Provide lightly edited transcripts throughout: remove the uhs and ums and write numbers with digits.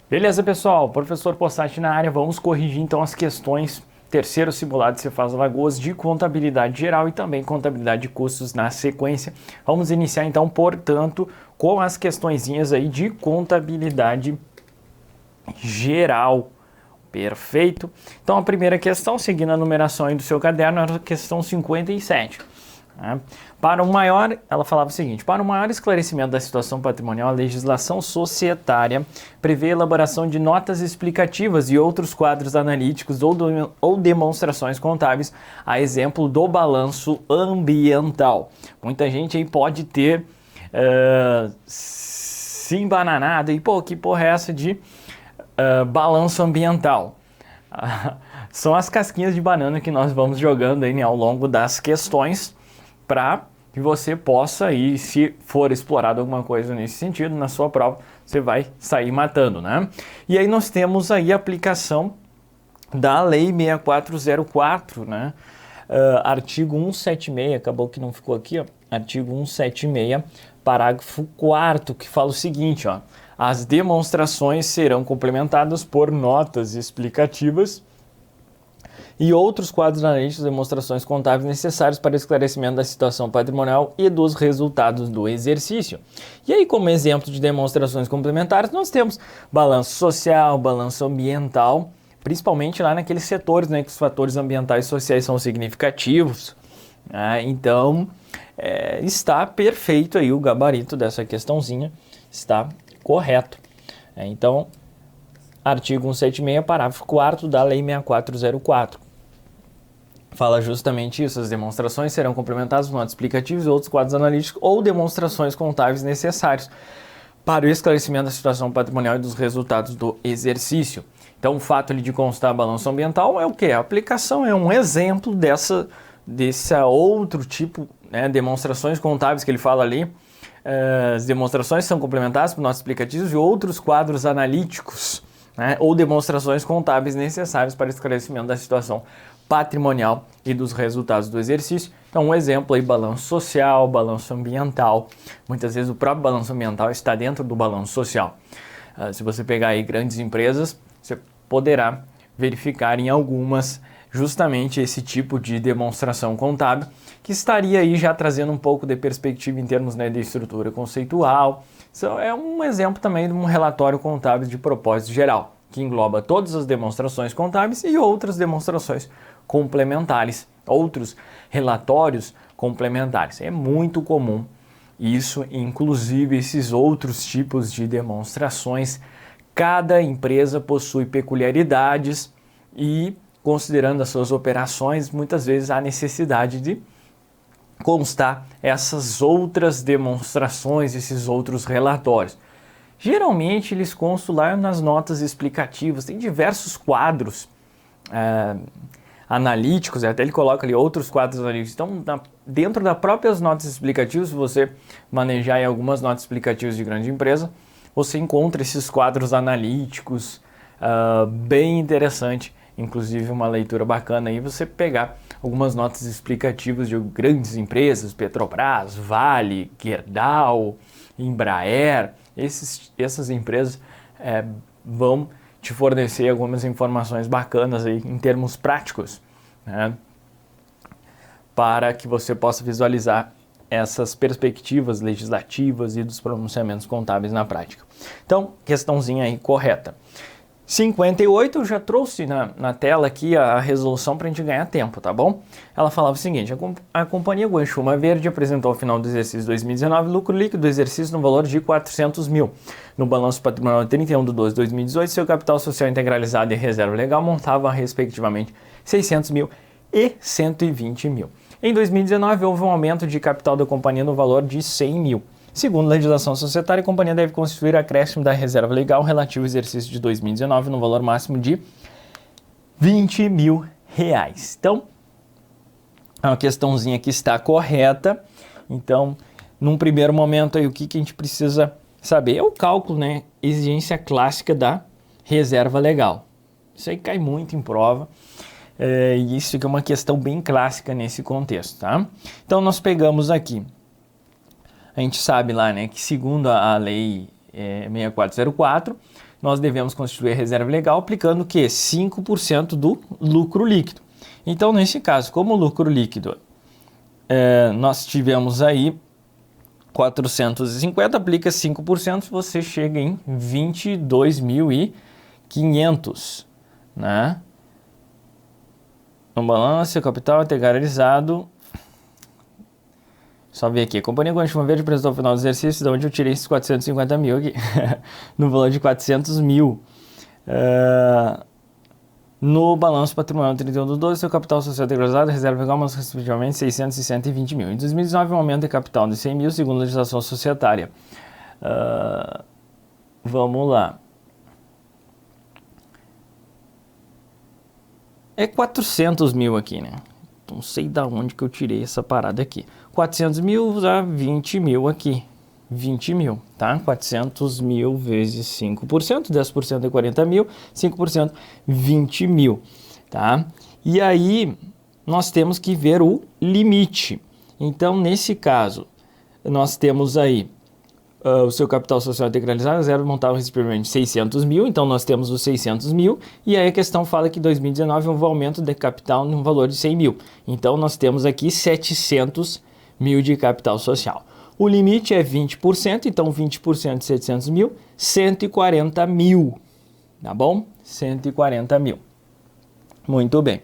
Beleza, pessoal? Professor Possati na área. Vamos corrigir então as questões. Terceiro simulado de Cefaz Alagoas de contabilidade geral e também contabilidade de custos na sequência. Vamos iniciar então, portanto, com as questõezinhas aí de contabilidade geral. Perfeito? Então a primeira questão, seguindo a numeração aí do seu caderno, era a questão 57. Para o maior, ela falava o seguinte: para o maior esclarecimento da situação patrimonial, a legislação societária prevê a elaboração de notas explicativas e outros quadros analíticos ou demonstrações contábeis, a exemplo do balanço ambiental. Muita gente aí pode ter se embananado e, pô, que porra é essa de balanço ambiental? São as casquinhas de banana que nós vamos jogando aí, né, ao longo das questões, para que você possa aí, se for explorado alguma coisa nesse sentido, na sua prova, você vai sair matando, né? E aí nós temos aí a aplicação da Lei 6404, né? Artigo 176, acabou que não ficou aqui, ó. Artigo 176, parágrafo 4º, que fala o seguinte, ó: as demonstrações serão complementadas por notas explicativas e outros quadros analíticos e demonstrações contábeis necessários para o esclarecimento da situação patrimonial e dos resultados do exercício. E aí, como exemplo de demonstrações complementares, nós temos balanço social, balanço ambiental, principalmente lá naqueles setores, né, que os fatores ambientais e sociais são significativos. Então, está perfeito aí o gabarito dessa questãozinha, está correto. Então, artigo 176, parágrafo 4º da Lei 6404. Fala justamente isso: as demonstrações serão complementadas por notas explicativas e outros quadros analíticos ou demonstrações contábeis necessários para o esclarecimento da situação patrimonial e dos resultados do exercício. Então, o fato de constar balanço ambiental é o quê? A aplicação é um exemplo desse outro tipo, né, demonstrações contábeis que ele fala ali. As demonstrações são complementadas por notas explicativas e outros quadros analíticos, né, ou demonstrações contábeis necessárias para o esclarecimento da situação patrimonial e dos resultados do exercício. Então, um exemplo aí: balanço social, balanço ambiental. Muitas vezes o próprio balanço ambiental está dentro do balanço social. Se você pegar aí grandes empresas, você poderá verificar em algumas justamente esse tipo de demonstração contábil, que estaria aí já trazendo um pouco de perspectiva em termos, né, de estrutura conceitual. Então, é um exemplo também de um relatório contábil de propósito geral, que engloba todas as demonstrações contábeis e outras demonstrações complementares, outros relatórios complementares. É muito comum isso, inclusive esses outros tipos de demonstrações. Cada empresa possui peculiaridades e, considerando as suas operações, muitas vezes há necessidade de constar essas outras demonstrações, esses outros relatórios. Geralmente eles constam lá nas notas explicativas, tem diversos quadros analíticos, até ele coloca ali outros quadros analíticos. Então, dentro das próprias notas explicativas, se você manejar aí algumas notas explicativas de grande empresa, você encontra esses quadros analíticos, bem interessante, inclusive uma leitura bacana aí, você pegar algumas notas explicativas de grandes empresas, Petrobras, Vale, Gerdau, Embraer. Essas empresas vão te fornecer algumas informações bacanas aí em termos práticos, né, para que você possa visualizar essas perspectivas legislativas e dos pronunciamentos contábeis na prática. Então, questãozinha aí correta. 58, eu já trouxe na tela aqui a resolução para a gente ganhar tempo, tá bom? Ela falava o seguinte: a companhia Guanchuma Verde apresentou ao final do exercício 2019 lucro líquido do exercício no valor de 400 mil. No balanço patrimonial 31/12/2018, seu capital social integralizado e reserva legal montavam respectivamente 600 mil e 120 mil. Em 2019, houve um aumento de capital da companhia no valor de 100 mil. Segundo a legislação societária, a companhia deve constituir acréscimo da reserva legal relativo ao exercício de 2019 no valor máximo de 20 mil reais. Então, é uma questãozinha que está correta. Então, num primeiro momento, aí, o que a gente precisa saber é o cálculo, né? Exigência clássica da reserva legal. Isso aí cai muito em prova. E isso é uma questão bem clássica nesse contexto, tá? Então, nós pegamos aqui. A gente sabe lá, né, que segundo a lei 6404, nós devemos constituir a reserva legal aplicando o quê? 5% do lucro líquido. Então, nesse caso, como o lucro líquido nós tivemos aí 450, aplica 5%, você chega em 22.500, né? No balanço, o capital integralizado. Só ver aqui, a Companhia Guanchuma Verde apresentou no final do exercício, de onde eu tirei esses 450 mil aqui, no valor de 400 mil. No balanço patrimonial 31/12, seu capital social integralizado, reserva legal, mas respectivamente 600 e 120 mil. Em 2019, um aumento de capital de 100 mil, segundo a legislação societária. Vamos lá. É 400 mil aqui, né? Não sei da onde que eu tirei essa parada aqui. 400 mil a 20 mil aqui. 20 mil, tá? 400 mil vezes 5%, 10% é 40 mil, 5%, 20 mil, tá? E aí, nós temos que ver o limite. Então, nesse caso, nós temos aí o seu capital social integralizado, reserva montável respectivamente 600 mil, então nós temos os 600 mil, e aí a questão fala que 2019 houve um aumento de capital no valor de 100 mil. Então, nós temos aqui 700 mil de capital social. O limite é 20%, então 20% de 700 mil, 140 mil, tá bom? 140 mil. Muito bem.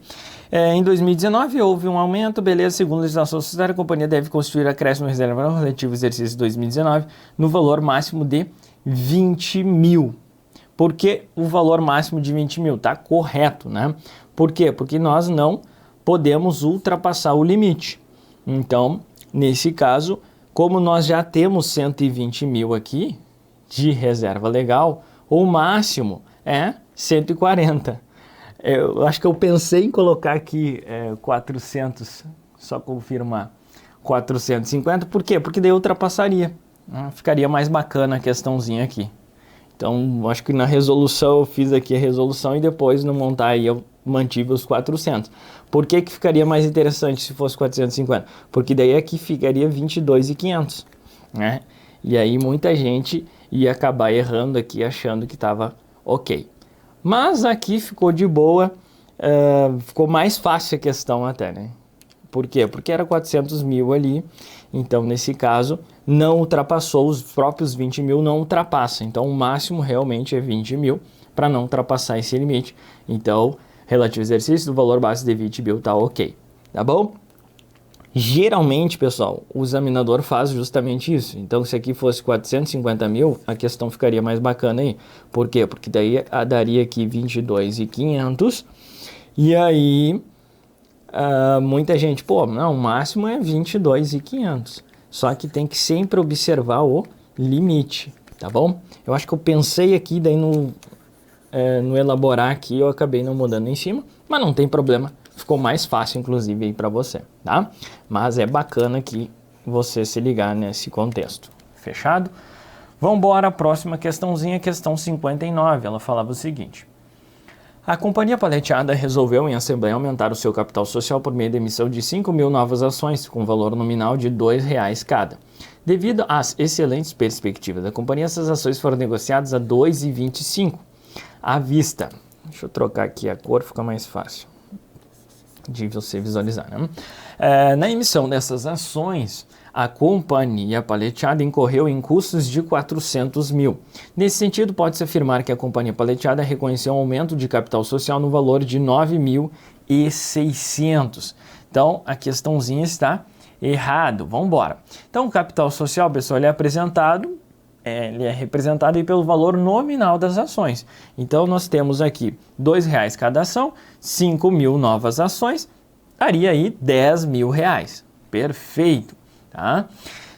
Em 2019 houve um aumento, beleza, segundo a legislação societária, a companhia deve constituir acréscimo reserva no relativo exercício de 2019 no valor máximo de 20 mil. Por que o valor máximo de 20 mil? Tá correto, né? Por quê? Porque nós não podemos ultrapassar o limite. Então, nesse caso, como nós já temos 120 mil aqui de reserva legal, o máximo é 140. Eu acho que eu pensei em colocar aqui 400, só confirmar, 450. Por quê? Porque daí eu ultrapassaria, né? Ficaria mais bacana a questãozinha aqui. Então, acho que na resolução eu fiz aqui a resolução e depois no montar aí eu mantive os 400. Por que que ficaria mais interessante se fosse 450? Porque daí aqui ficaria 22.500, né? E aí muita gente ia acabar errando aqui achando que estava ok. Mas aqui ficou de boa, ficou mais fácil a questão até, né? Por quê? Porque era 400 mil ali, então nesse caso não ultrapassou, os próprios 20 mil não ultrapassa, então o máximo realmente é 20 mil para não ultrapassar esse limite. Então, relativo exercício do valor base de 20 mil tá ok, tá bom? Geralmente, pessoal, o examinador faz justamente isso. Então, se aqui fosse 450 mil, a questão ficaria mais bacana aí. Por quê? Porque daí daria aqui 22.500 e aí muita gente, pô, não, o máximo é 22.500. Só que tem que sempre observar o limite, tá bom? Eu acho que eu pensei aqui, daí no elaborar aqui eu acabei não mudando em cima, mas não tem problema. Ficou mais fácil, inclusive, aí para você, tá? Mas é bacana que você se ligar nesse contexto. Fechado? Vamos embora, a próxima questãozinha, questão 59. Ela falava o seguinte: a Companhia Paleteada resolveu em assembleia aumentar o seu capital social por meio da emissão de 5 mil novas ações, com valor nominal de R$ 2 cada. Devido às excelentes perspectivas da companhia, essas ações foram negociadas a R$ 2,25 à vista. Deixa eu trocar aqui a cor, fica mais fácil de você visualizar, né? Na emissão dessas ações, a Companhia Paleteada incorreu em custos de 400 mil. Nesse sentido, pode-se afirmar que a Companhia Paleteada reconheceu um aumento de capital social no valor de 9.600. Então, a questãozinha está errado. Vamos embora. Então, o capital social, pessoal, ele é representado aí pelo valor nominal das ações. Então, nós temos aqui R$ 2 cada ação, 5 mil novas ações, daria aí R$ 10 mil. Perfeito, tá?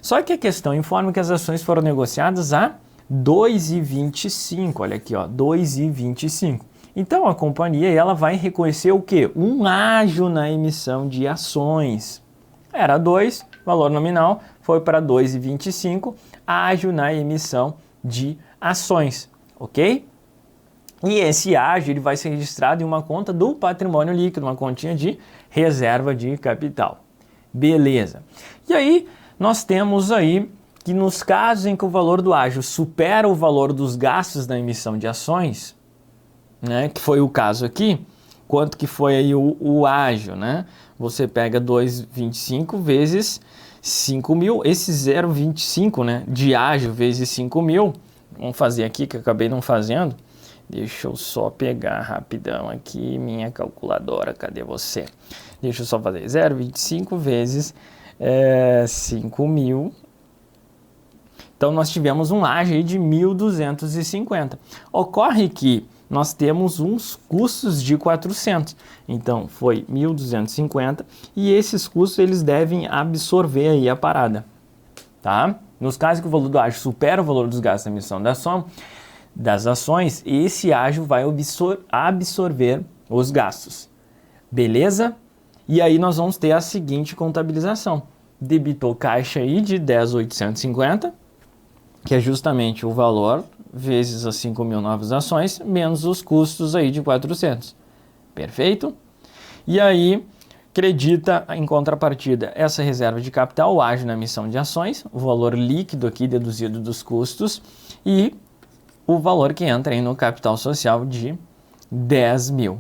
Só que a questão informa que as ações foram negociadas a R$ 2,25. Olha aqui, ó, R$ 2,25. Então, a companhia ela vai reconhecer o quê? Um ágio na emissão de ações. Era 2, valor nominal, foi para 2,25, ágio na emissão de ações, ok? E esse ágio ele vai ser registrado em uma conta do patrimônio líquido, uma continha de reserva de capital. Beleza. E aí, nós temos aí que nos casos em que o valor do ágio supera o valor dos gastos da emissão de ações, né, que foi o caso aqui, quanto que foi aí o ágio, né? Você pega 2,25 vezes 5 mil, esse 0,25, né, de ágio vezes 5 mil, vamos fazer aqui que eu acabei não fazendo, deixa eu só pegar rapidão aqui minha calculadora, cadê você? Deixa eu só fazer 0,25 vezes 5 mil. Então, nós tivemos um ágio aí de 1.250. Ocorre que nós temos uns custos de 400. Então, foi 1.250 e esses custos eles devem absorver aí a parada, tá? Nos casos que o valor do ágio supera o valor dos gastos da emissão das ações, esse ágio vai absorver os gastos. Beleza? E aí nós vamos ter a seguinte contabilização. Debitou caixa aí de 10.850, que é justamente o valor vezes as 5 mil novas ações, menos os custos aí de 400. Perfeito? E aí, acredita em contrapartida essa reserva de capital, o ágio na emissão de ações, o valor líquido aqui deduzido dos custos e o valor que entra aí no capital social de 10 mil.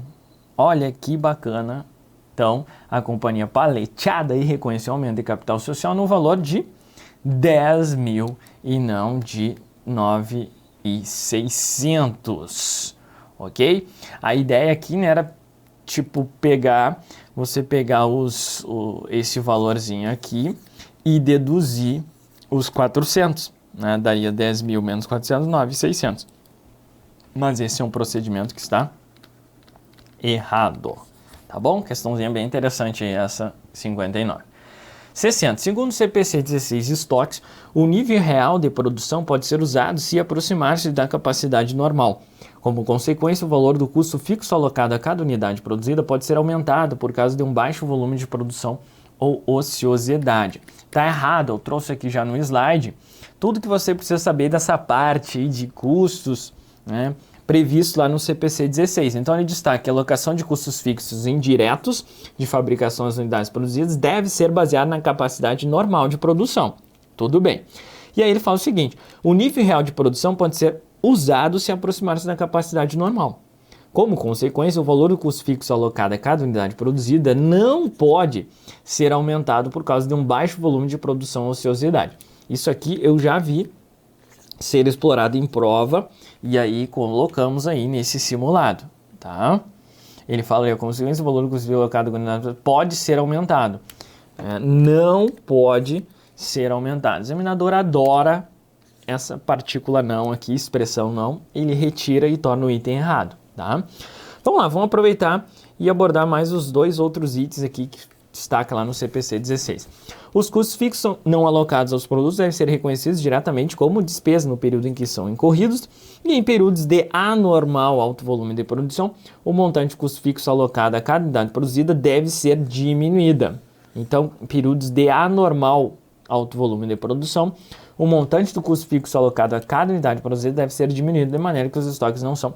Olha que bacana. Então, a companhia paleteada e reconheceu o aumento de capital social no valor de 10 mil e não de 9.600, ok? A ideia aqui, né, era tipo você pegar esse valorzinho aqui e deduzir os 400, né? Daria 10 mil menos 400, 9.600. Mas esse é um procedimento que está errado. Tá bom? Questãozinha bem interessante aí, essa 59. 60. Segundo o CPC 16 estoques, o nível real de produção pode ser usado se aproximar-se da capacidade normal. Como consequência, o valor do custo fixo alocado a cada unidade produzida pode ser aumentado por causa de um baixo volume de produção ou ociosidade. Tá errado, eu trouxe aqui já no slide tudo que você precisa saber dessa parte de custos, né, previsto lá no CPC 16. Então ele destaca que a alocação de custos fixos indiretos de fabricação das unidades produzidas deve ser baseada na capacidade normal de produção. Tudo bem. E aí ele fala o seguinte: o nível real de produção pode ser usado se aproximar-se da capacidade normal. Como consequência, o valor do custo fixo alocado a cada unidade produzida não pode ser aumentado por causa de um baixo volume de produção ou ociosidade. Isso aqui eu já vi ser explorado em prova e aí colocamos aí nesse simulado, tá? Ele fala aí, a consequência, o valor do custo alocado a cada unidade pode ser aumentado. Não pode ser aumentado. O examinador adora essa partícula não aqui, expressão não, ele retira e torna o item errado, tá? Vamos lá, vamos aproveitar e abordar mais os dois outros itens aqui que destaca lá no CPC 16. Os custos fixos não alocados aos produtos devem ser reconhecidos diretamente como despesa no período em que são incorridos e em períodos de anormal alto volume de produção, o montante de custo fixo alocado a cada unidade produzida deve ser diminuída. Então, em períodos de anormal alto volume de produção, o montante do custo fixo alocado a cada unidade produzida deve ser diminuído de maneira que os estoques não são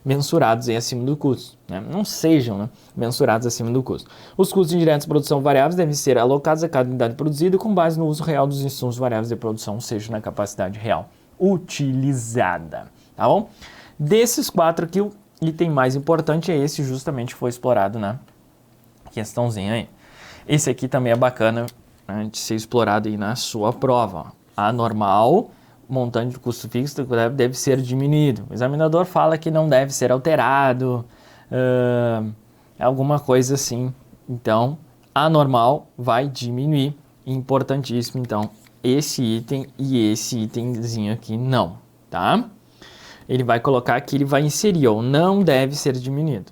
mensurados acima do custo, né? Não sejam mensurados acima do custo. Os custos indiretos de produção variáveis devem ser alocados a cada unidade produzida com base no uso real dos insumos variáveis de produção, ou seja, na capacidade real utilizada, tá bom? Desses quatro aqui, o item mais importante é esse justamente que foi explorado na questãozinha aí. Esse aqui também é bacana, né, de ser explorado aí na sua prova. Anormal, montante de custo fixo deve ser diminuído. O examinador fala que não deve ser alterado, alguma coisa assim. Então, anormal vai diminuir. Importantíssimo, então, esse item e esse itemzinho aqui não, tá? Ele vai colocar aqui, ele vai inserir, ou não deve ser diminuído,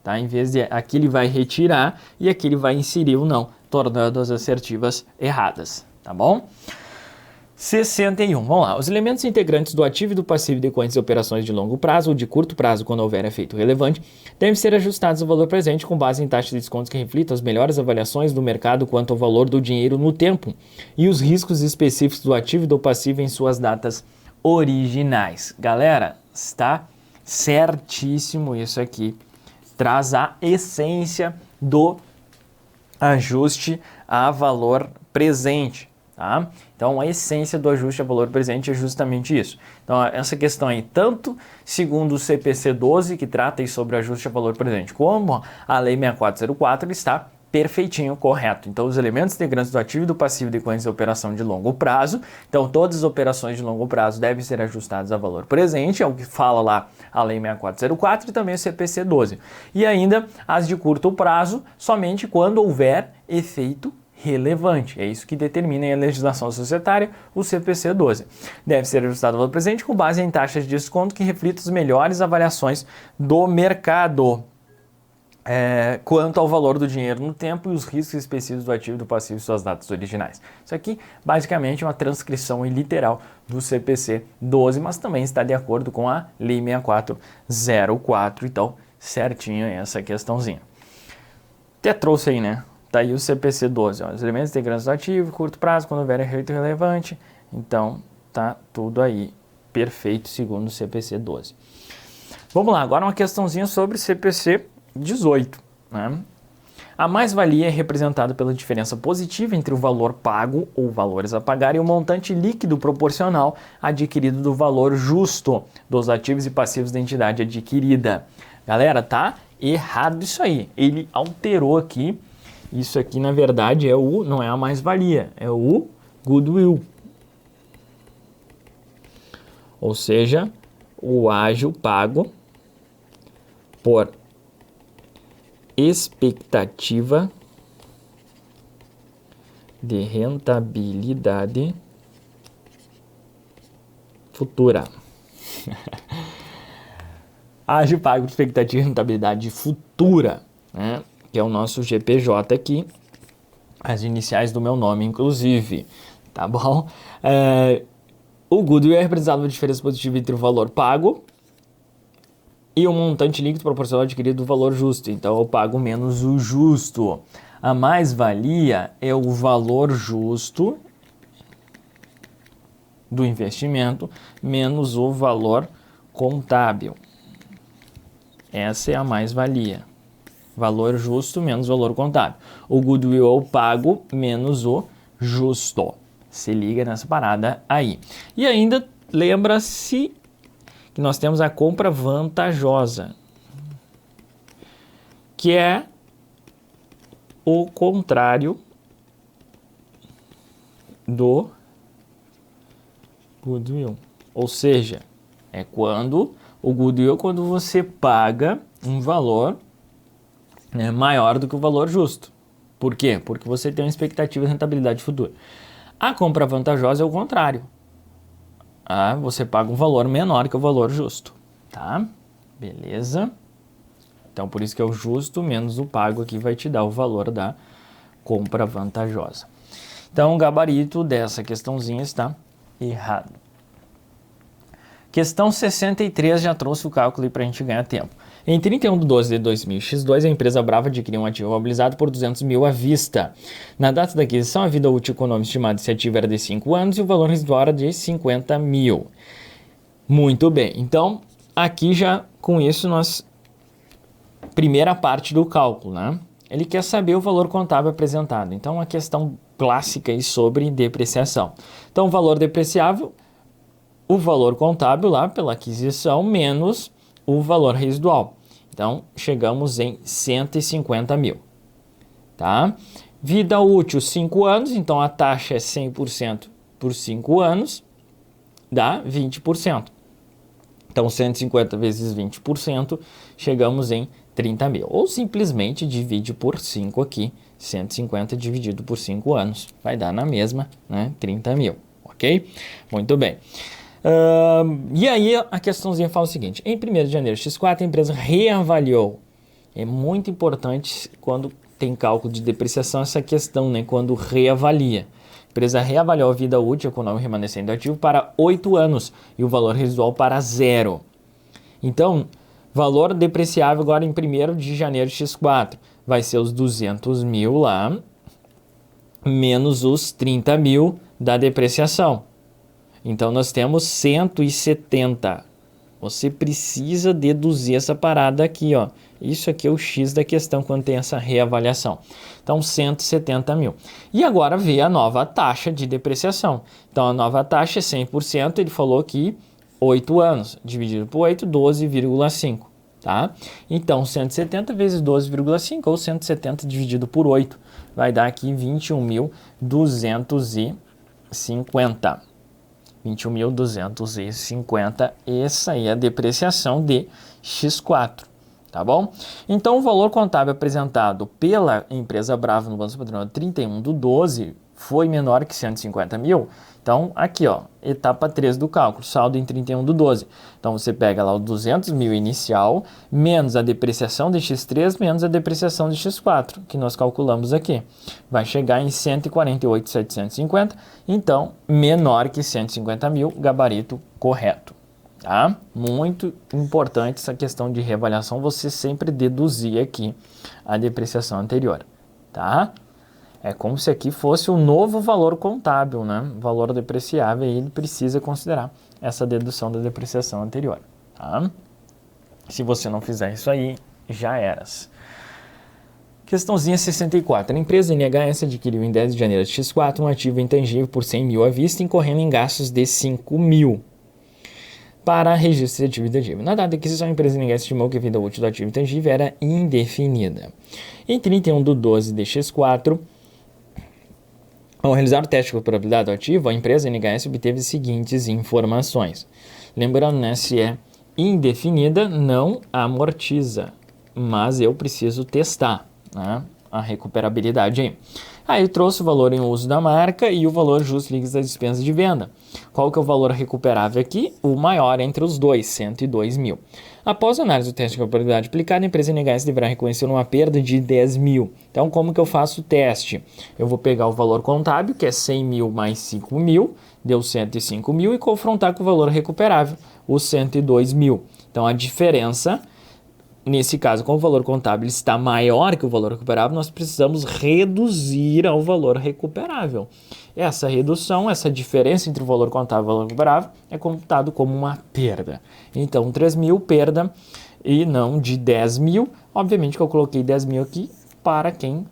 tá? Em vez de aqui ele vai retirar e aqui ele vai inserir o não, tornando as assertivas erradas, tá bom? 61. Vamos lá. Os elementos integrantes do ativo e do passivo decorrentes de operações de longo prazo ou de curto prazo, quando houver efeito relevante, devem ser ajustados ao valor presente com base em taxas de descontos que reflitam as melhores avaliações do mercado quanto ao valor do dinheiro no tempo e os riscos específicos do ativo e do passivo em suas datas originais. Galera, está certíssimo isso aqui. Traz a essência do ajuste a valor presente. tá? Então, a essência do ajuste a valor presente é justamente isso. Então, essa questão aí, tanto segundo o CPC 12, que trata aí sobre ajuste a valor presente, como a Lei 6404, está perfeitinho, correto. Então, os elementos integrantes do ativo e do passivo decorrentes da operação de longo prazo, então todas as operações de longo prazo devem ser ajustadas a valor presente, é o que fala lá a Lei 6404 e também o CPC 12. E ainda as de curto prazo, somente quando houver efeito relevante. É isso que determina a legislação societária, o CPC 12. Deve ser ajustado ao valor presente com base em taxas de desconto que reflitam as melhores avaliações do mercado. Quanto ao valor do dinheiro no tempo e os riscos específicos do ativo e do passivo e suas datas originais. Isso aqui, basicamente, é uma transcrição literal do CPC 12, mas também está de acordo com a Lei 6404, então, certinho essa questãozinha. Até trouxe aí, né? Tá aí o CPC 12, ó, os elementos integrantes do ativo, curto prazo, quando houver efeito relevante, então, tá tudo aí perfeito segundo o CPC 12. Vamos lá, agora uma questãozinha sobre CPC 18. Né? A mais-valia é representada pela diferença positiva entre o valor pago ou valores a pagar e o montante líquido proporcional adquirido do valor justo dos ativos e passivos da entidade adquirida. Galera, tá errado isso aí. Ele alterou aqui. Isso aqui, na verdade, não é a mais-valia, é o goodwill. Ou seja, o ágio pago por expectativa de rentabilidade futura. Ágio pago por expectativa de rentabilidade futura, né? Que é o nosso GPJ aqui, as iniciais do meu nome, inclusive, tá bom? O goodwill é representado por diferença positiva entre o valor pago e o montante líquido proporcional adquirido do valor justo. Então, eu pago menos o justo. A mais-valia é o valor justo do investimento menos o valor contábil. Essa é a mais-valia. Valor justo menos valor contábil. O goodwill é o pago menos o justo. Se liga nessa parada aí. E ainda lembra-se que nós temos a compra vantajosa, que é o contrário do goodwill. Ou seja, o goodwill é quando você paga um valor maior do que o valor justo. Por quê? Porque você tem uma expectativa de rentabilidade futura. A compra vantajosa é o contrário. Você paga um valor menor que o valor justo, tá? Beleza? Então, por isso que é o justo menos o pago aqui vai te dar o valor da compra vantajosa. Então, o gabarito dessa questãozinha está errado. Questão 63 já trouxe o cálculo para a gente ganhar tempo. Em 31/12/2000, X2, a empresa Brava adquiriu um ativo imobilizado por 200 mil à vista. Na data da aquisição, a vida útil econômica estimada desse ativo era de 5 anos e o valor residual era de 50 mil. Muito bem. Então, aqui já com isso primeira parte do cálculo, né? Ele quer saber o valor contábil apresentado. Então, uma questão clássica aí sobre depreciação. Então, o valor depreciável, o valor contábil lá pela aquisição menos o valor residual. Então, chegamos em 150 mil, tá? Vida útil, 5 anos, então a taxa é 100% por 5 anos, dá 20%. Então, 150 vezes 20%, chegamos em 30 mil. Ou simplesmente divide por 5 aqui, 150 dividido por 5 anos, vai dar na mesma, né? 30 mil, ok? Muito bem. E aí a questãozinha fala o seguinte: em 1º de janeiro X4 a empresa reavaliou. É muito importante quando tem cálculo de depreciação essa questão, né? Quando reavalia. A empresa reavaliou a vida útil econômica remanescente do ativo para 8 anos e o valor residual para 0. Então, valor depreciável agora em 1º de janeiro X4 vai ser os 200 mil lá, menos os 30 mil da depreciação. Então, nós temos 170 Você precisa deduzir essa parada aqui, ó. Isso aqui é o X da questão quando tem essa reavaliação. Então, 170 mil. E agora vê a nova taxa de depreciação. Então, a nova taxa é 100%, ele falou aqui 8 anos, dividido por 8, 12,5, tá? Então, 170 vezes 12,5 ou 170 dividido por 8 vai dar aqui 21.250. 21.250, essa aí é a depreciação de X4, tá bom? Então, o valor contábil apresentado pela empresa Brava no balanço patrimonial 31/12 foi menor que 150 mil. Então, aqui, ó, etapa 3 do cálculo, saldo em 31/12. Então, você pega lá o 200 mil inicial, menos a depreciação de X3, menos a depreciação de X4, que nós calculamos aqui. Vai chegar em 148.750, então, menor que 150 mil, gabarito correto. Tá? Muito importante essa questão de reavaliação, você sempre deduzir aqui a depreciação anterior, tá? É como se aqui fosse o novo valor contábil, né? Valor depreciável, e ele precisa considerar essa dedução da depreciação anterior, tá? Se você não fizer isso aí, já eras. Questãozinha 64. A empresa NHS adquiriu em 10 de janeiro de X4 um ativo intangível por 100 mil à vista, incorrendo em gastos de 5 mil para registro de ativo intangível. Na data da aquisição, a empresa NHS estimou que a vida útil do ativo intangível era indefinida. Em 31/12 de X4, ao realizar o teste de comparabilidade do ativo, a empresa NHS obteve as seguintes informações. Lembrando, né, se é indefinida, não amortiza, mas eu preciso testar, né, a recuperabilidade aí. Aí trouxe o valor em uso da marca e o valor justo líquido das despesas de venda. Qual que é o valor recuperável aqui? O maior entre os dois, 102 mil. Após a análise do teste de comparabilidade aplicado, a empresa NHS deverá reconhecer uma perda de 10 mil. Então, como que eu faço o teste? Eu vou pegar o valor contábil, que é 100 mil mais 5 mil, deu 105 mil, e confrontar com o valor recuperável, os 102 mil. Então, a diferença, nesse caso, como o valor contábil está maior que o valor recuperável, nós precisamos reduzir ao valor recuperável. Essa redução, essa diferença entre o valor contábil e o valor recuperável é computado como uma perda. Então, 3 mil perda e não de 10 mil. Obviamente que eu coloquei 10 mil aqui para quem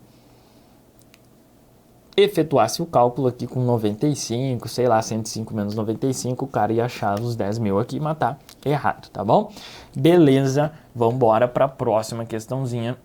efetuasse o cálculo aqui com 95, sei lá, 105 menos 95, o cara ia achar os 10 mil aqui e matar errado, tá bom? Beleza, vamos embora para a próxima questãozinha.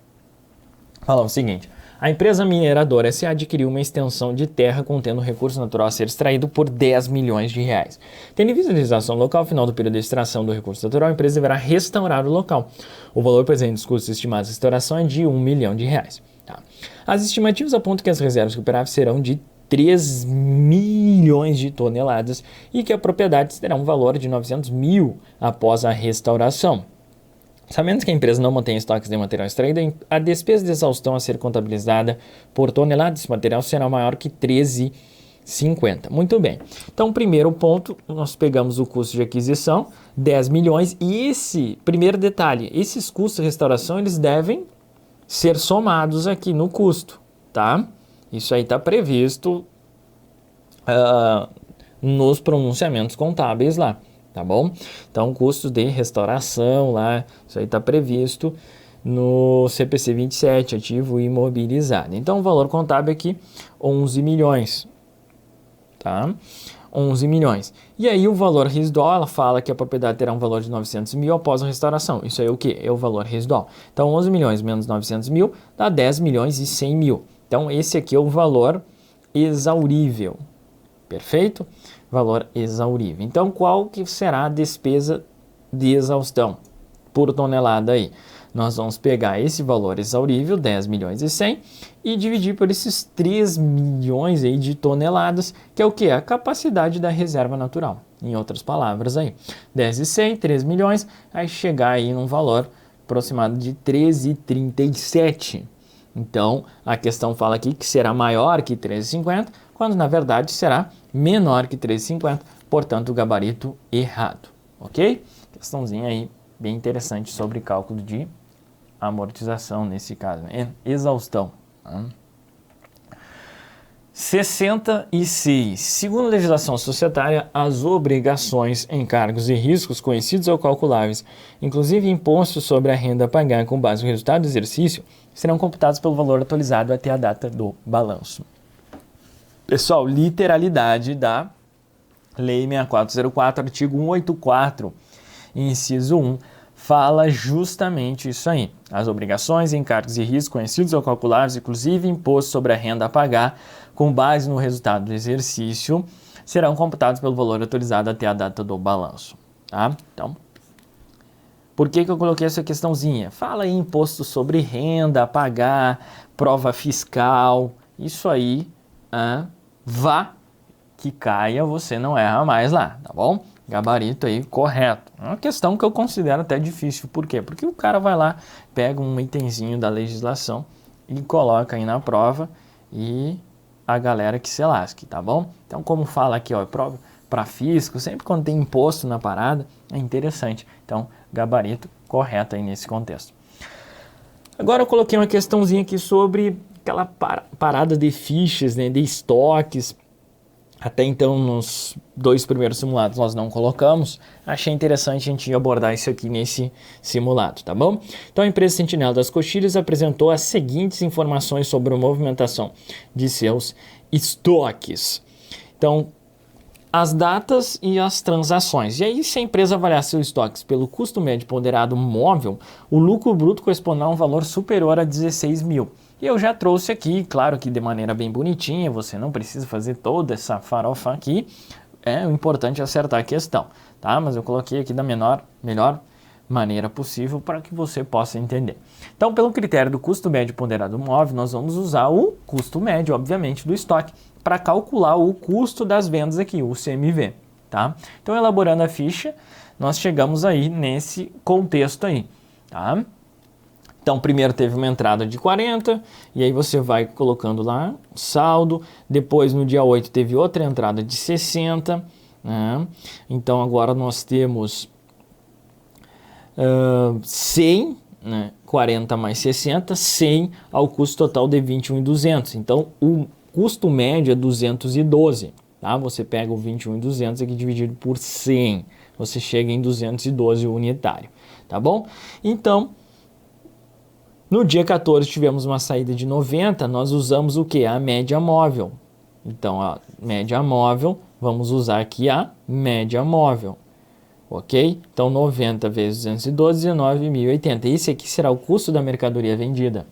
Fala o seguinte: a empresa mineradora S.A. adquiriu uma extensão de terra contendo recurso natural a ser extraído por 10 milhões de reais. Tendo em vista a legislação local, ao final do período de extração do recurso natural, a empresa deverá restaurar o local. O valor presente dos custos estimados de restauração é de 1 milhão de reais. Tá. As estimativas apontam que as reservas recuperáveis serão de 3 milhões de toneladas e que a propriedade terá um valor de 900 mil após a restauração. Sabendo que a empresa não mantém estoques de material extraído, a despesa de exaustão a ser contabilizada por tonelada desse material será maior que 13,50. Muito bem. Então, primeiro ponto, nós pegamos o custo de aquisição, 10 milhões, e esse, primeiro detalhe, esses custos de restauração, eles devem ser somados aqui no custo, tá? Isso aí está previsto nos pronunciamentos contábeis lá, tá bom? Então, custo de restauração lá, isso aí está previsto no CPC 27, ativo imobilizado. Então, o valor contábil aqui, 11 milhões, tá? 11 milhões. E aí o valor residual, ela fala que a propriedade terá um valor de 900 mil após a restauração. Isso aí é o que? É o valor residual. Então 11 milhões menos 900 mil dá 10 milhões e 100 mil. Então esse aqui é o valor exaurível. Perfeito? Valor exaurível. Então qual que será a despesa de exaustão por tonelada aí? Nós vamos pegar esse valor exaurível, 10 milhões e 100, e dividir por esses 3 milhões aí de toneladas, que é o que? A capacidade da reserva natural. Em outras palavras aí, 10 e 100, 3 milhões, aí chegar aí num valor aproximado de 13,37. Então, a questão fala aqui que será maior que 13,50, quando na verdade será menor que 13,50, portanto o gabarito errado, ok? Questãozinha aí bem interessante sobre cálculo de amortização nesse caso, né? Exaustão. 66. Segundo a legislação societária, as obrigações, encargos e riscos conhecidos ou calculáveis, inclusive impostos sobre a renda a pagar com base no resultado do exercício, serão computados pelo valor atualizado até a data do balanço. Pessoal, literalidade da Lei 6404, artigo 184, inciso 1, fala justamente isso aí. As obrigações, encargos e riscos conhecidos ou calculáveis, inclusive imposto sobre a renda a pagar, com base no resultado do exercício, serão computados pelo valor autorizado até a data do balanço. Tá? Então, por que eu coloquei essa questãozinha? Fala aí imposto sobre renda a pagar, prova fiscal, isso aí, vá que caia, você não erra mais lá, tá bom? Gabarito aí correto. É uma questão que eu considero até difícil. Por quê? Porque o cara vai lá, pega um itemzinho da legislação e coloca aí na prova e a galera que se lasque, tá bom? Então, como fala aqui, ó, prova para fisco, sempre quando tem imposto na parada, é interessante. Então, gabarito correto aí nesse contexto. Agora eu coloquei uma questãozinha aqui sobre aquela parada de fichas, né, de estoques. Até então, nos 2 primeiros simulados nós não colocamos. Achei interessante a gente abordar isso aqui nesse simulado, tá bom? Então, a empresa Sentinela das Coxilhas apresentou as seguintes informações sobre a movimentação de seus estoques. Então, as datas e as transações. E aí, se a empresa avaliar seus estoques pelo custo médio ponderado móvel, o lucro bruto corresponderá a um valor superior a 16 mil. E eu já trouxe aqui, claro que de maneira bem bonitinha, você não precisa fazer toda essa farofa aqui, o importante é acertar a questão, tá? Mas eu coloquei aqui da melhor maneira possível para que você possa entender. Então, pelo critério do custo médio ponderado móvel, nós vamos usar o custo médio, obviamente, do estoque, para calcular o custo das vendas aqui, o CMV, tá? Então, elaborando a ficha, nós chegamos aí nesse contexto aí, tá? Então, primeiro teve uma entrada de 40, e aí você vai colocando lá saldo. Depois, no dia 8, teve outra entrada de 60. Né? Então, agora nós temos 100, né? 40 mais 60, 100 ao custo total de 21.200. Então, o custo médio é 212. Tá? Você pega o 21.200 aqui dividido por 100. Você chega em 212 unitário. Tá bom? Então, no dia 14 tivemos uma saída de 90, nós usamos o que? A média móvel. Então, a média móvel, vamos usar aqui a média móvel. Ok? Então, 90 vezes 212, 19.080. Esse aqui será o custo da mercadoria vendida.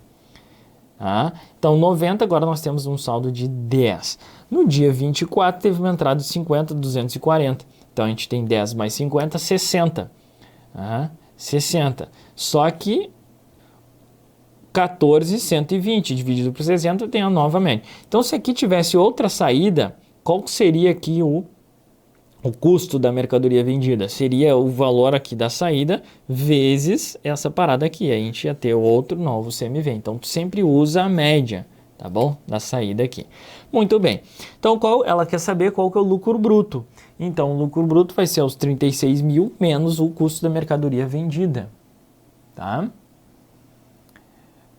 Tá? Então, 90, agora nós temos um saldo de 10. No dia 24, teve uma entrada de 50, 240. Então, a gente tem 10 mais 50, 60. Tá? 60. Só que 14.120 dividido por 60 tem a nova média. Então, se aqui tivesse outra saída, qual seria aqui o custo da mercadoria vendida? Seria o valor aqui da saída vezes essa parada aqui. A gente ia ter outro novo CMV. Então, tu sempre usa a média, tá bom? Da saída aqui. Muito bem. Então, ela quer saber qual que é o lucro bruto. Então, o lucro bruto vai ser os 36 mil menos o custo da mercadoria vendida. Tá?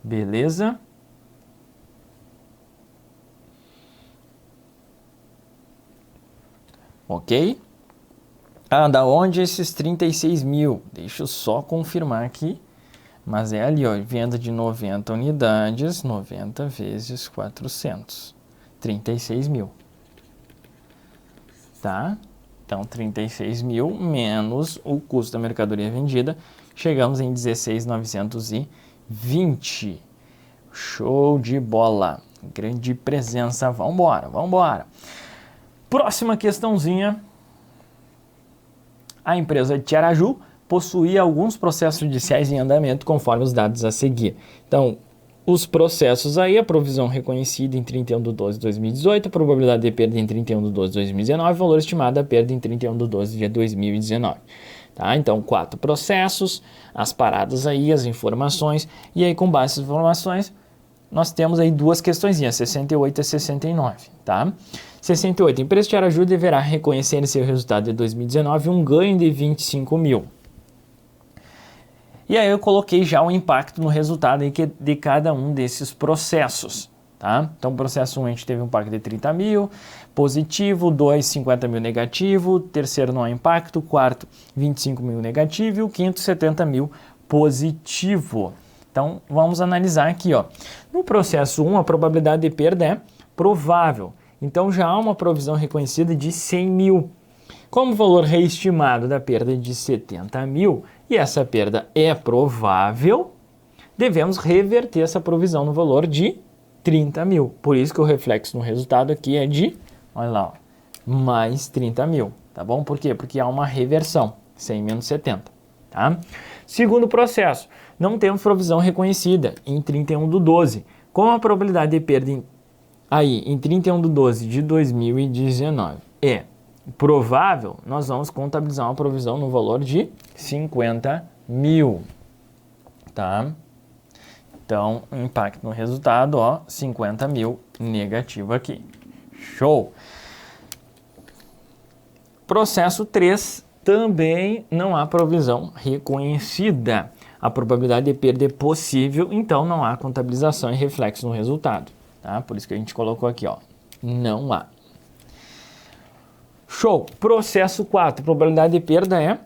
Beleza? Ok? Da onde esses 36 mil? Deixa eu só confirmar aqui. Mas é ali, ó, venda de 90 unidades, 90 vezes 400. 36 mil. Tá? Então, 36 mil menos o custo da mercadoria vendida. Chegamos em 16.920. Show de bola. Grande presença. Vambora, vambora. Próxima questãozinha. A empresa de Tiaraju possuía alguns processos judiciais em andamento conforme os dados a seguir. Então, os processos aí, a provisão reconhecida em 31/12/2018, a probabilidade de perda em 31/12/2019, valor estimado da perda em 31/12/2019. Tá? Então, 4 processos, as paradas aí, as informações, e aí com base nessas informações, nós temos aí 2 questõezinhas, 68 e 69, tá? 68, a empresa de Tiaraju deverá reconhecer em seu resultado de 2019 um ganho de 25 mil. E aí eu coloquei já o impacto no resultado aí de cada um desses processos, tá? Então, processo 1 a gente teve um impacto de 30 mil, positivo, 2, 50 mil negativo, terceiro não há impacto, quarto, 25 mil negativo e o quinto, 70 mil positivo. Então, vamos analisar aqui, ó. No processo 1, a probabilidade de perda é provável. Então, já há uma provisão reconhecida de 100 mil. Como o valor reestimado da perda é de 70 mil e essa perda é provável, devemos reverter essa provisão no valor de 30 mil. Por isso que o reflexo no resultado aqui é de, olha lá, ó, mais 30 mil, tá bom? Por quê? Porque há uma reversão, 100 menos 70, tá? Segundo processo, não temos provisão reconhecida em 31/12. Como a probabilidade de perda em 31/12 de 2019 é provável, nós vamos contabilizar uma provisão no valor de 50 mil, tá? Então, o impacto no resultado, ó, 50 mil negativo aqui. Show! Processo 3, também não há provisão reconhecida. A probabilidade de perda é possível, então não há contabilização e reflexo no resultado, tá? Por isso que a gente colocou aqui, ó, não há. Show! Processo 4, probabilidade de perda é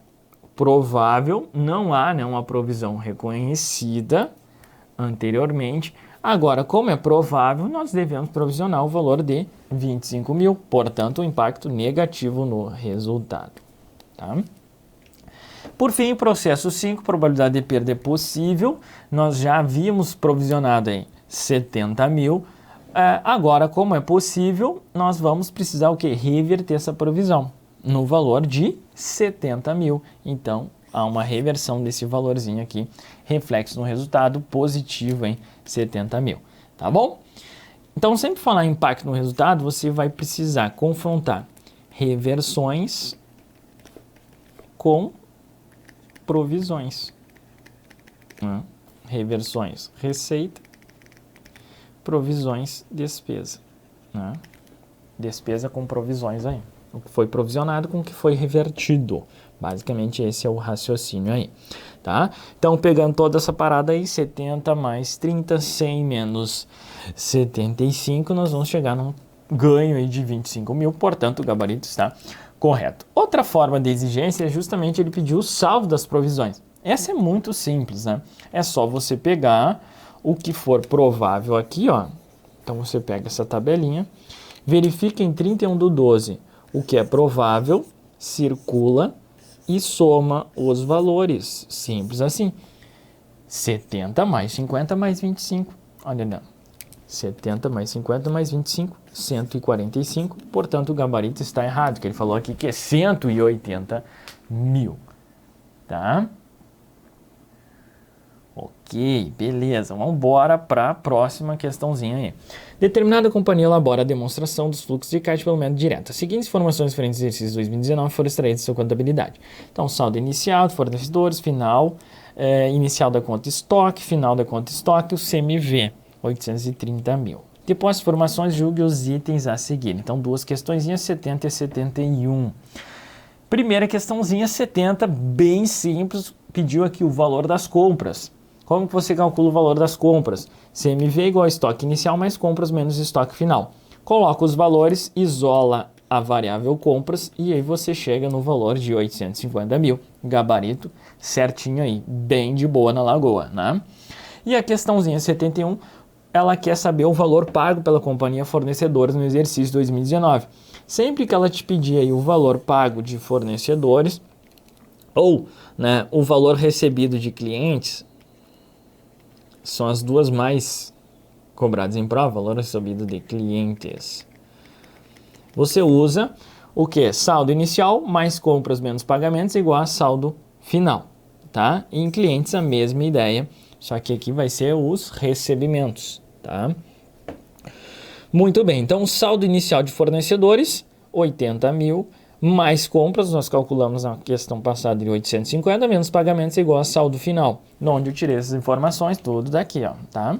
provável, não há, né, uma provisão reconhecida anteriormente. Agora, como é provável, nós devemos provisionar o valor de 25 mil, portanto, o impacto negativo no resultado, tá? Por fim, o processo 5, probabilidade de perda é possível, nós já havíamos provisionado em 70 mil, agora, como é possível, nós vamos precisar o quê? Reverter essa provisão no valor de 70 mil, então, há uma reversão desse valorzinho aqui, reflexo no resultado positivo em 70 mil, tá bom? Então, sempre falar em impacto no resultado, você vai precisar confrontar reversões com provisões. Reversões, receita, provisões, despesa. Despesa com provisões aí. O que foi provisionado com o que foi revertido. Basicamente, esse é o raciocínio aí, tá? Então, pegando toda essa parada aí, 70 mais 30, 100 menos 75, nós vamos chegar num ganho aí de 25 mil, portanto, o gabarito está correto. Outra forma de exigência é justamente ele pedir o saldo das provisões. Essa é muito simples, né? É só você pegar o que for provável aqui, ó. Então, você pega essa tabelinha, verifica em 31/12 o que é provável, circula e soma os valores. Simples assim. 70 mais 50 mais 25. Olha, não. 70 mais 50 mais 25, 145. Portanto, o gabarito está errado, que ele falou aqui que é 180 mil. Tá? Ok, beleza. Vamos embora para a próxima questãozinha aí. Determinada companhia elabora a demonstração dos fluxos de caixa pelo método direto. As seguintes informações referentes ao exercício 2019 foram extraídas de sua contabilidade. Então, saldo inicial de fornecedores, final, inicial da conta estoque, final da conta estoque, o CMV, 830 mil. Depois das informações, julgue os itens a seguir. Então, duas questõezinhas, 70 e 71. Primeira questãozinha, 70, bem simples, pediu aqui o valor das compras. Como que você calcula o valor das compras? CMV igual a estoque inicial mais compras menos estoque final. Coloca os valores, isola a variável compras e aí você chega no valor de 850 mil. Gabarito certinho aí, bem de boa na lagoa, né? E a questãozinha 71, ela quer saber o valor pago pela companhia fornecedores no exercício 2019. Sempre que ela te pedir aí o valor pago de fornecedores ou, né, o valor recebido de clientes, são as duas mais cobradas em prova, valor recebido de clientes. Você usa o que? Saldo inicial mais compras menos pagamentos igual a saldo final, tá? E em clientes a mesma ideia, só que aqui vai ser os recebimentos, tá? Muito bem, então o saldo inicial de fornecedores, 80 mil, mais compras, nós calculamos na questão passada de 850, menos pagamentos igual a saldo final. De onde eu tirei essas informações, tudo daqui, ó, tá?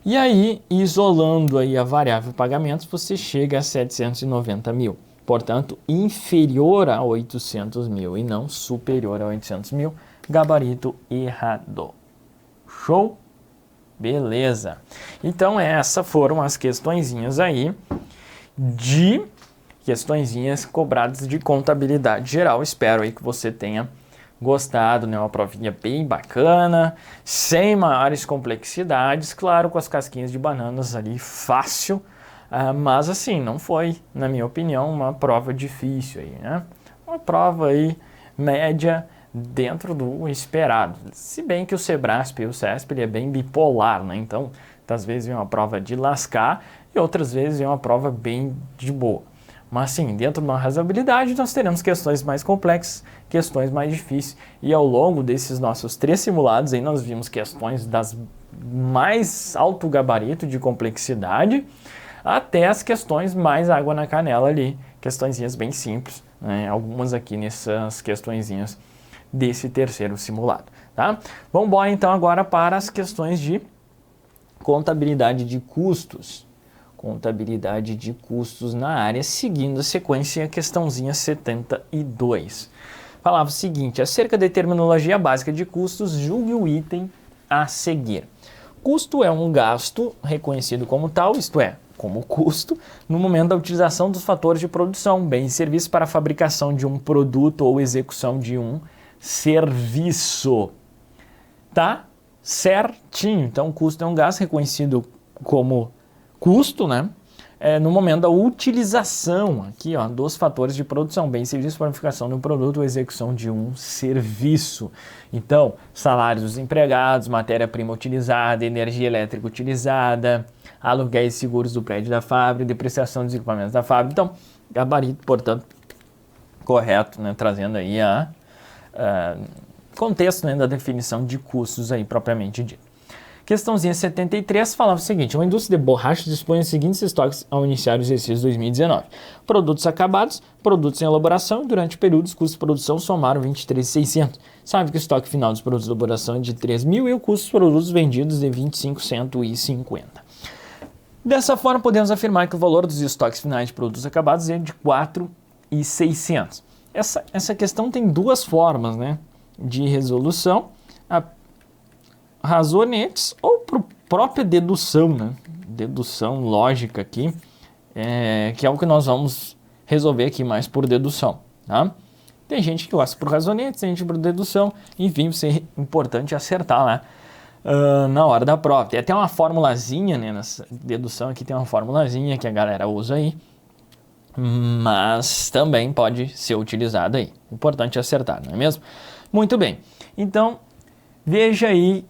E aí, isolando aí a variável pagamentos, você chega a 790 mil. Portanto, inferior a 800 mil e não superior a 800 mil. Gabarito errado. Show? Beleza. Então essas foram as questõezinhas aí questõezinhas cobradas de contabilidade geral. Espero aí que você tenha gostado, né? Uma provinha bem bacana, sem maiores complexidades, claro, com as casquinhas de bananas ali fácil, mas assim, não foi, na minha opinião, uma prova difícil aí, né? Uma prova aí média dentro do esperado. Se bem que o Sebrasp e o CESP ele é bem bipolar, né? Então, às vezes é uma prova de lascar e outras vezes é uma prova bem de boa. Mas sim, dentro de uma razoabilidade nós teremos questões mais complexas, questões mais difíceis. E ao longo desses nossos 3 simulados aí nós vimos questões das mais alto gabarito de complexidade até as questões mais água na canela ali, questõezinhas bem simples, né? Algumas aqui nessas questõezinhas desse 3º simulado, tá? Vamos embora então agora para as questões de contabilidade de custos. Contabilidade de custos na área, seguindo a sequência, a questãozinha 72. Falava o seguinte: acerca da terminologia básica de custos, julgue o item a seguir. Custo é um gasto reconhecido como tal, isto é, como custo, no momento da utilização dos fatores de produção, bens e serviços para a fabricação de um produto ou execução de um serviço. Tá? Certinho. Então, custo é um gasto reconhecido como custo, né? No momento da utilização aqui, ó, dos fatores de produção, bens e serviços para a fabricação de um produto ou execução de um serviço. Então, salários dos empregados, matéria-prima utilizada, energia elétrica utilizada, aluguéis e seguros do prédio da fábrica, depreciação dos equipamentos da fábrica. Então, gabarito, portanto, correto, né? Trazendo aí contexto, né, da definição de custos aí propriamente dito. Questãozinha 73 falava o seguinte: uma indústria de borrachas dispõe dos seguintes estoques ao iniciar o exercício 2019. Produtos acabados, produtos em elaboração, e durante o período os custos de produção somaram 23.600. Sabe que o estoque final dos produtos de elaboração é de 3.000 e o custo dos produtos vendidos de 25.150. Dessa forma, podemos afirmar que o valor dos estoques finais de produtos acabados é de 4.600. Essa questão tem 2 formas, né, de resolução: a razonetes ou própria dedução, né? Dedução lógica aqui, que é o que nós vamos resolver aqui mais por dedução, tá? Tem gente que gosta por razonetes, tem gente por dedução, enfim, vai ser importante acertar lá na hora da prova. Tem até uma formulazinha, né? Nessa dedução aqui tem uma formulazinha que a galera usa aí, mas também pode ser utilizada aí. Importante acertar, não é mesmo? Muito bem, então veja aí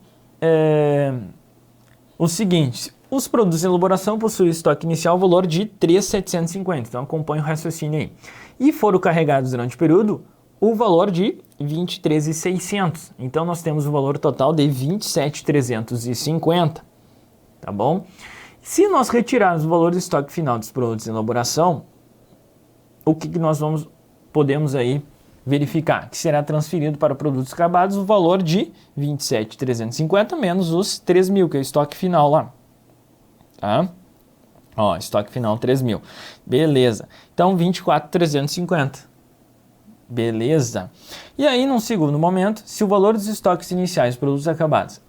o seguinte: os produtos em elaboração possuem estoque inicial valor de 3.750, então acompanhe o raciocínio aí, e foram carregados durante o período o valor de 23.600, então nós temos o valor total de 27.350, tá bom? Se nós retirarmos o valor do estoque final dos produtos em elaboração, o que nós podemos aí verificar? Que será transferido para produtos acabados o valor de 27.350 menos os 3.000, que é o estoque final lá. Tá? Ó, estoque final 3.000. Beleza. Então, 24.350. Beleza. E aí, num segundo momento, se o valor dos estoques iniciais dos produtos acabados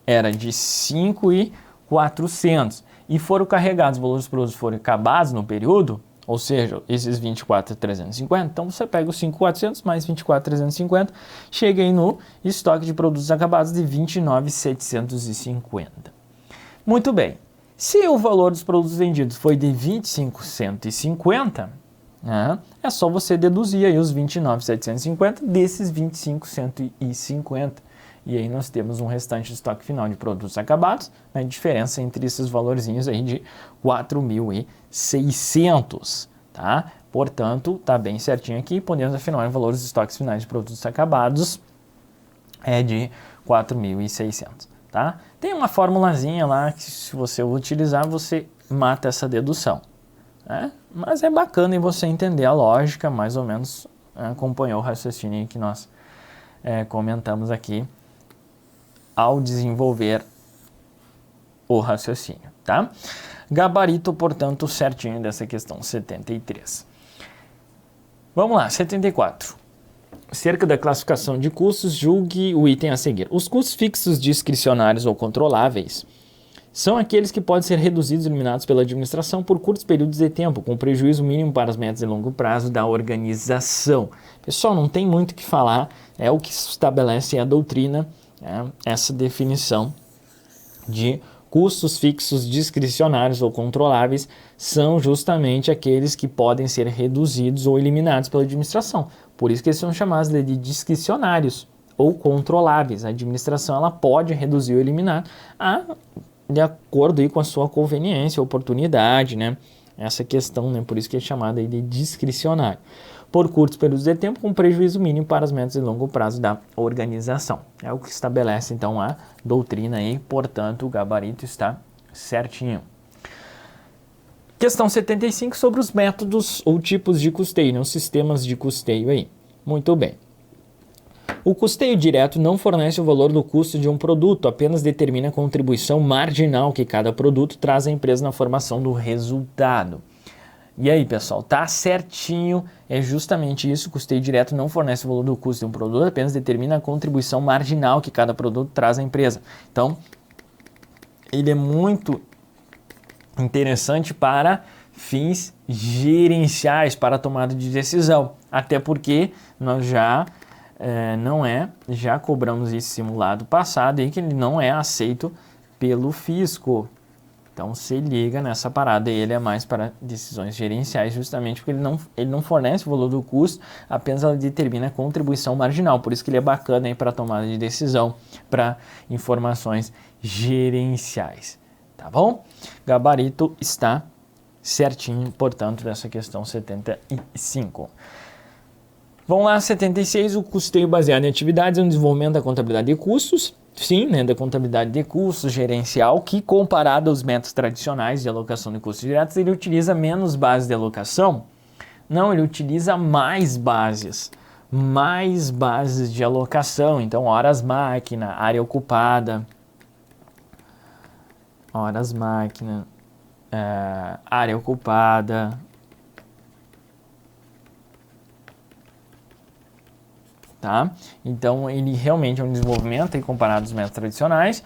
era de 5.400 e foram carregados, os valores dos produtos foram acabados no período, ou seja, esses 24.350, então você pega os 5.400 mais 24.350, chega aí no estoque de produtos acabados de 29.750. Muito bem, se o valor dos produtos vendidos foi de 25.150, né, é só você deduzir aí os 29.750 desses 25.150. E aí nós temos um restante de estoque final de produtos acabados, né, diferença entre esses valorzinhos aí de 4.600, tá? Portanto, tá bem certinho aqui, podemos afirmar o valor dos estoques finais de produtos acabados é de 4.600, tá? Tem uma formulazinha lá que, se você utilizar, você mata essa dedução, né? Mas é bacana em você entender a lógica, mais ou menos acompanhou o raciocínio que nós comentamos aqui ao desenvolver o raciocínio, tá? Gabarito, portanto, certinho dessa questão 73. Vamos lá, 74. Cerca da classificação de custos, julgue o item a seguir. Os custos fixos discricionários ou controláveis são aqueles que podem ser reduzidos e eliminados pela administração por curtos períodos de tempo, com prejuízo mínimo para as metas de longo prazo da organização. Pessoal, não tem muito o que falar, é o que estabelece a doutrina, essa definição de custos fixos discricionários ou controláveis são justamente aqueles que podem ser reduzidos ou eliminados pela administração. Por isso que eles são chamados de discricionários ou controláveis. A administração ela pode reduzir ou eliminar de acordo aí com a sua conveniência, oportunidade, né? Essa questão, né? Por isso que é chamada aí de discricionário. Por curtos períodos de tempo, com prejuízo mínimo para as metas de longo prazo da organização. É o que estabelece, então, a doutrina aí, portanto, o gabarito está certinho. Questão 75 sobre os métodos ou tipos de custeio, né? Os sistemas de custeio aí. Muito bem. O custeio direto não fornece o valor do custo de um produto, apenas determina a contribuição marginal que cada produto traz à empresa na formação do resultado. E aí, pessoal, tá certinho, é justamente isso, o custeio direto não fornece o valor do custo de um produto, apenas determina a contribuição marginal que cada produto traz à empresa. Então, ele é muito interessante para fins gerenciais, para a tomada de decisão, até porque nós já cobramos esse simulado passado e que ele não é aceito pelo fisco. Então se liga nessa parada, ele é mais para decisões gerenciais, justamente porque ele não fornece o valor do custo, apenas ela determina a contribuição marginal. Por isso que ele é bacana aí para tomada de decisão, para informações gerenciais. Tá bom? Gabarito está certinho, portanto, dessa questão 75. Vamos lá, 76, o custeio baseado em atividades é um desenvolvimento da contabilidade de custos, sim, né, da contabilidade de custos gerencial, que comparado aos métodos tradicionais de alocação de custos diretos, ele utiliza menos bases de alocação? Não, ele utiliza mais bases de alocação, então horas máquina, área ocupada, área ocupada, tá? Então ele realmente é um desenvolvimento aí comparado aos métodos tradicionais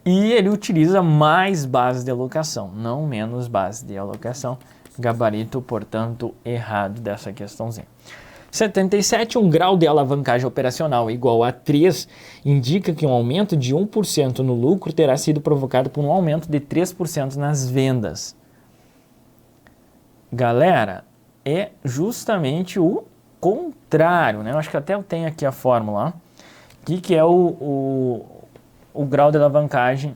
e ele utiliza mais bases de alocação, não menos bases de alocação. Gabarito, portanto, errado dessa questãozinha. 77, um grau de alavancagem operacional igual a 3 indica que um aumento de 1% no lucro terá sido provocado por um aumento de 3% nas vendas. Galera, é justamente o contrário, né? Eu acho que até eu tenho aqui a fórmula. O que é o grau de alavancagem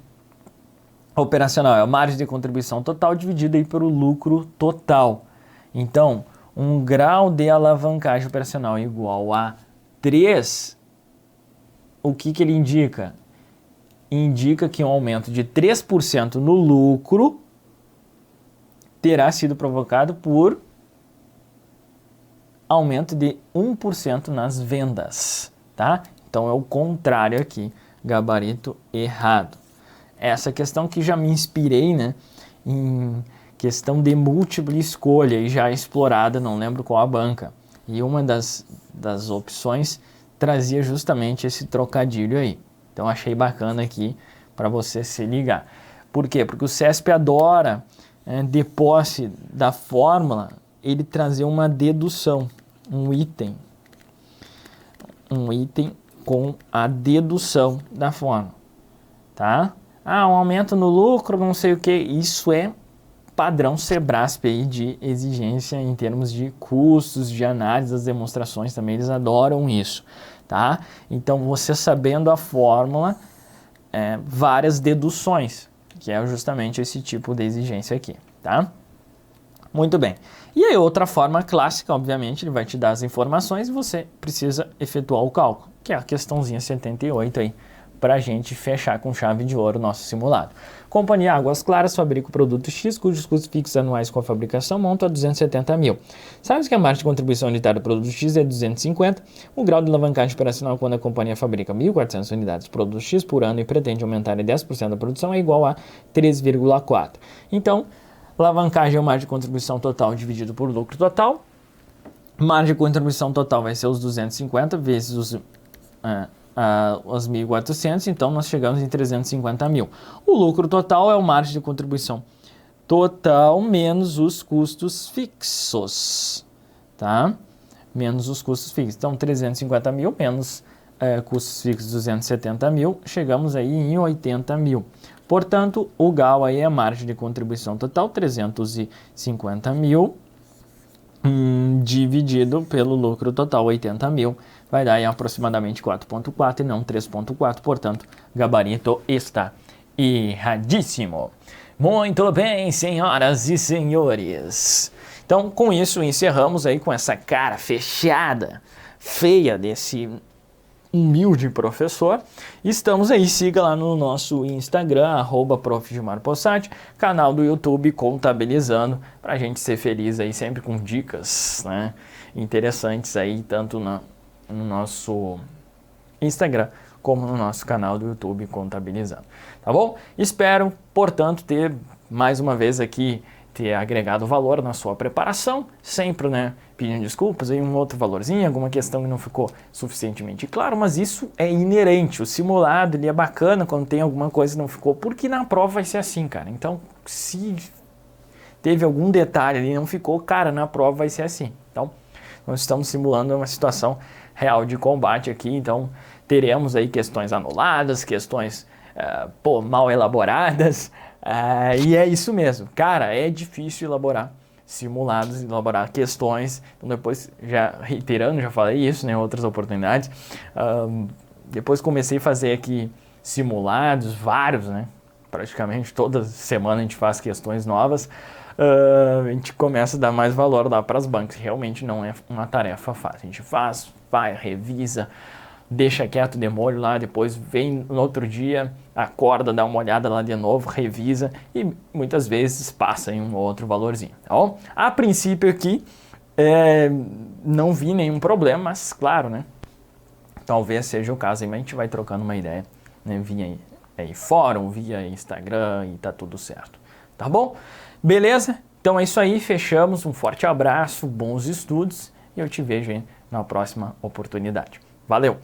operacional? É a margem de contribuição total dividida aí pelo lucro total. Então, um grau de alavancagem operacional igual a 3, o que ele indica? Indica que um aumento de 3% no lucro terá sido provocado por aumento de 1% nas vendas, tá? Então é o contrário aqui, gabarito errado. Essa questão que já me inspirei, né, em questão de múltipla escolha e já explorada, não lembro qual a banca. E uma das opções trazia justamente esse trocadilho aí. Então achei bacana aqui para você se ligar. Por quê? Porque o CESP adora, de posse da fórmula, ele trazer uma dedução, um item com a dedução da fórmula, tá? Um aumento no lucro, não sei o que, isso é padrão Sebrasp aí de exigência em termos de custos, de análise das demonstrações também, eles adoram isso, tá? Então você sabendo a fórmula, várias deduções, que é justamente esse tipo de exigência aqui, tá? Muito bem. E aí outra forma clássica, obviamente, ele vai te dar as informações e você precisa efetuar o cálculo, que é a questãozinha 78 aí, para a gente fechar com chave de ouro o nosso simulado. Companhia Águas Claras fabrica o produto X, cujos custos fixos anuais com a fabricação montam a 270 mil. Sabes que a margem de contribuição unitária do produto X é 250? O grau de alavancagem operacional quando a companhia fabrica 1.400 unidades de produto X por ano e pretende aumentar em 10% da produção é igual a 3,4. Então, alavancagem é a margem de contribuição total dividido por lucro total. Margem de contribuição total vai ser os 250 vezes os 1.400, então nós chegamos em 350 mil. O lucro total é o margem de contribuição total menos os custos fixos, tá? Menos os custos fixos. Então, 350 mil menos custos fixos 270 mil, chegamos aí em 80 mil. Portanto, o GAL aí é a margem de contribuição total, 350 mil, dividido pelo lucro total, 80 mil, vai dar aí aproximadamente 4,4 e não 3,4, portanto, gabarito está erradíssimo. Muito bem, senhoras e senhores. Então, com isso, encerramos aí com essa cara fechada, feia desse humilde professor. Estamos aí, siga lá no nosso Instagram, @profgilmarpossati, canal do YouTube Contabilizando, pra gente ser feliz aí sempre com dicas, né, interessantes aí, tanto no nosso Instagram como no nosso canal do YouTube Contabilizando, tá bom? Espero, portanto, ter mais uma vez aqui ter agregado valor na sua preparação, sempre, né, pedindo desculpas, aí um outro valorzinho, alguma questão que não ficou suficientemente claro, mas isso é inerente, o simulado ele é bacana quando tem alguma coisa que não ficou, porque na prova vai ser assim, cara, então se teve algum detalhe ali e não ficou, cara, na prova vai ser assim, então nós estamos simulando uma situação real de combate aqui, então teremos aí questões anuladas, questões mal elaboradas, e é isso mesmo. Cara, é difícil elaborar simulados, elaborar questões. Então depois, já reiterando, já falei isso, né, em outras oportunidades. Depois comecei a fazer aqui simulados, vários, né? Praticamente toda semana a gente faz questões novas. A gente começa a dar mais valor lá para as bancas. Realmente não é uma tarefa fácil. A gente faz, vai, revisa, deixa quieto, demolho lá, depois vem no outro dia, acorda, dá uma olhada lá de novo, revisa e muitas vezes passa em um ou outro valorzinho, tá bom? A princípio aqui, não vi nenhum problema, mas claro, né? Talvez seja o caso, aí, mas a gente vai trocando uma ideia, né? Via aí fórum, via Instagram e tá tudo certo, tá bom? Beleza? Então é isso aí, fechamos, um forte abraço, bons estudos e eu te vejo aí na próxima oportunidade. Valeu!